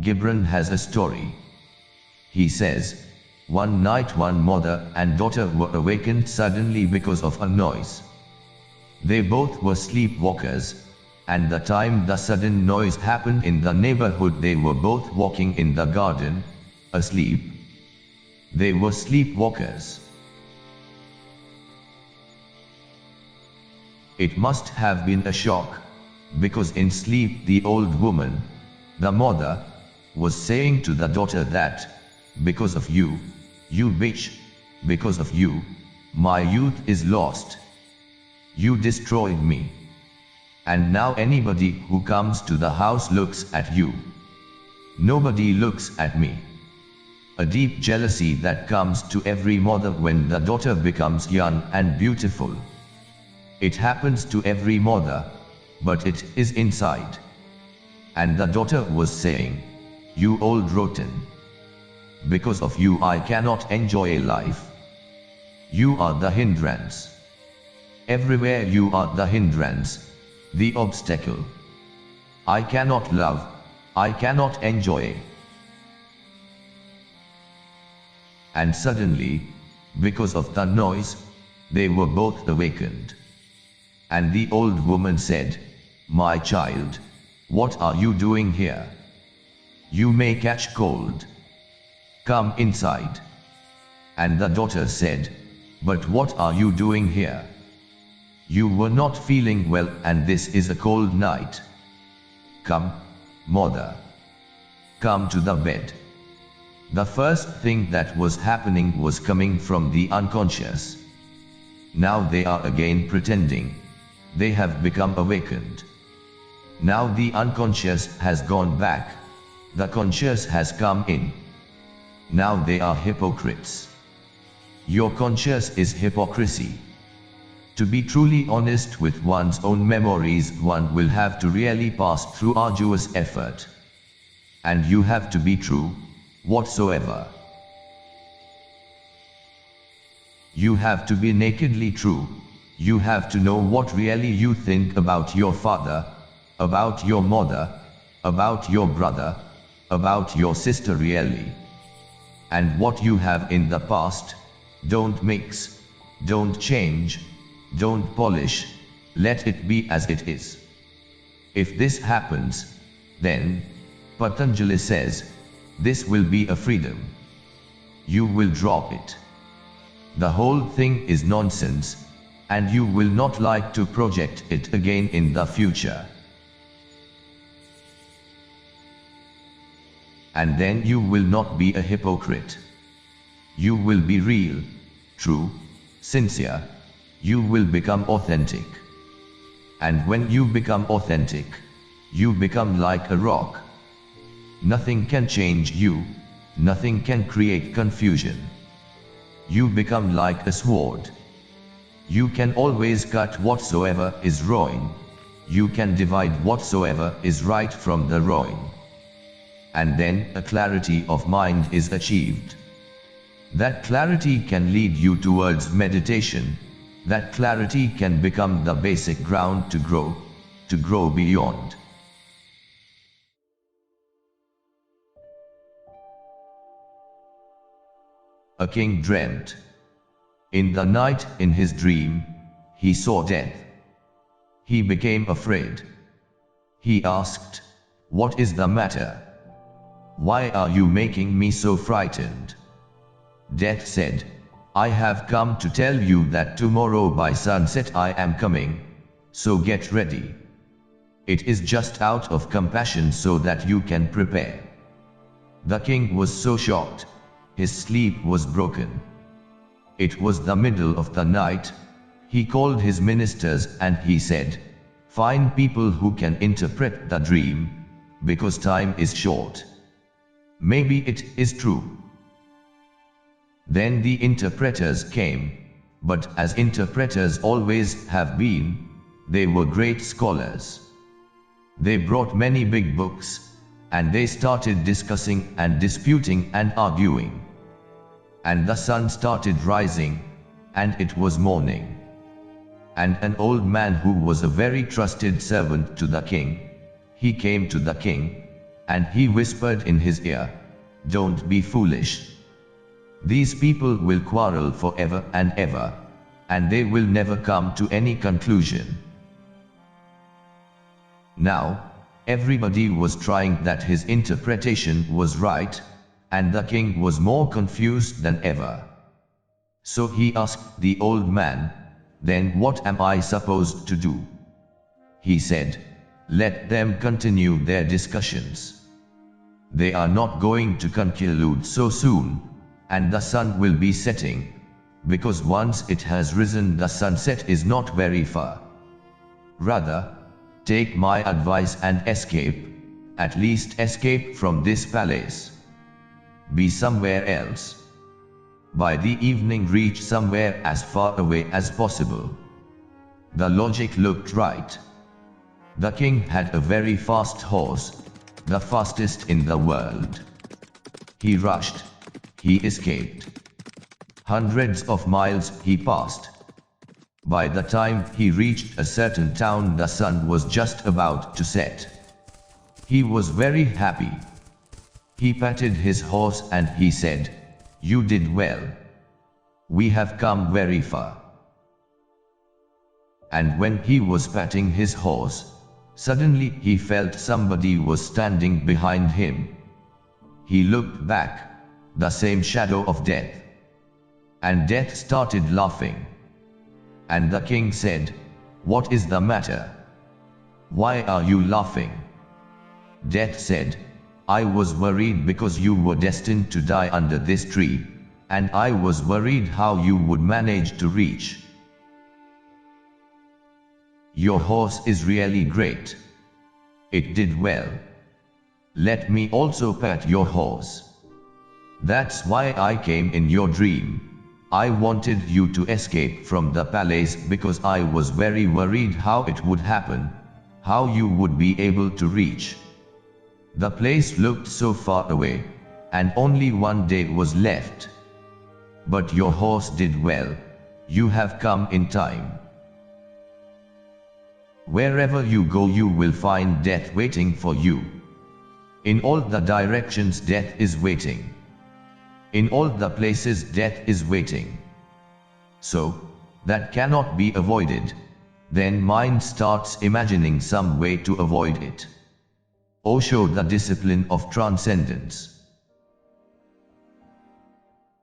Gibran has a story. He says, one night one mother and daughter were awakened suddenly because of a noise. They both were sleepwalkers, and the time the sudden noise happened in the neighborhood they were both walking in the garden, asleep. They were sleepwalkers. It must have been a shock, because in sleep the old woman, the mother, was saying to the daughter that, because of you, you bitch, because of you, my youth is lost. You destroyed me. And now anybody who comes to the house looks at you. Nobody looks at me. A deep jealousy that comes to every mother when the daughter becomes young and beautiful. It happens to every mother, but it is inside. And the daughter was saying, you old rotten. Because of you I cannot enjoy life. You are the hindrance. Everywhere you are the hindrance, the obstacle. I cannot love, I cannot enjoy. And suddenly, because of the noise, they were both awakened. And the old woman said, my child, what are you doing here? You may catch cold. Come inside. And the daughter said, but what are you doing here? You were not feeling well and this is a cold night. Come, mother. Come to the bed. The first thing that was happening was coming from the unconscious. Now they are again pretending. They have become awakened. Now the unconscious has gone back. The conscious has come in. Now they are hypocrites. Your conscious is hypocrisy. To be truly honest with one's own memories, one will have to really pass through arduous effort. And you have to be true, whatsoever. You have to be nakedly true. You have to know what really you think about your father, about your mother, about your brother, about your sister really. And what you have in the past, don't mix, don't change, don't polish, let it be as it is. If this happens, then, Patanjali says, this will be a freedom. You will drop it. The whole thing is nonsense, and you will not like to project it again in the future. And then you will not be a hypocrite. You will be real, true, sincere. You will become authentic. And when you become authentic, you become like a rock. Nothing can change you, nothing can create confusion. You become like a sword. You can always cut whatsoever is wrong. You can divide whatsoever is right from the wrong. And then a clarity of mind is achieved. That clarity can lead you towards meditation. That clarity can become the basic ground to grow beyond. A king dreamt. In the night, in his dream, he saw death. He became afraid. He asked, what is the matter? Why are you making me so frightened? Death said, I have come to tell you that tomorrow by sunset I am coming, so get ready. It is just out of compassion so that you can prepare. The king was so shocked. His sleep was broken. It was the middle of the night. He called his ministers and he said, find people who can interpret the dream, because time is short. Maybe it is true. Then the interpreters came, but as interpreters always have been, they were great scholars. They brought many big books, and they started discussing and disputing and arguing. And the sun started rising, and it was morning. And an old man who was a very trusted servant to the king, he came to the king, And he whispered in his ear, "Don't be foolish. These people will quarrel forever and ever, and they will never come to any conclusion." Now, everybody was trying that his interpretation was right, and the king was more confused than ever. So he asked the old man, "Then what am I supposed to do?" He said, "Let them continue their discussions. They are not going to conclude so soon, and the sun will be setting, because once it has risen the sunset is not very far. Rather, take my advice and escape, at least escape from this palace. Be somewhere else. By the evening reach somewhere as far away as possible." The logic looked right. The king had a very fast horse, the fastest in the world. He rushed. He escaped. Hundreds of miles he passed. By the time he reached a certain town, the sun was just about to set. He was very happy. He patted his horse and he said, "You did well. We have come very far." And when he was patting his horse, suddenly he felt somebody was standing behind him. He looked back, the same shadow of death. And death started laughing. And the king said, "What is the matter? Why are you laughing?" Death said, "I was worried because you were destined to die under this tree, and I was worried how you would manage to reach. Your horse is really great. It did well. Let me also pat your horse. That's why I came in your dream. I wanted you to escape from the palace because I was very worried how it would happen, how you would be able to reach. The place looked so far away, and only one day was left. But your horse did well. You have come in time. Wherever you go you will find death waiting for you. In all the directions death is waiting. In all the places death is waiting. So, that cannot be avoided. Then mind starts imagining some way to avoid it." Osho, The Discipline of Transcendence.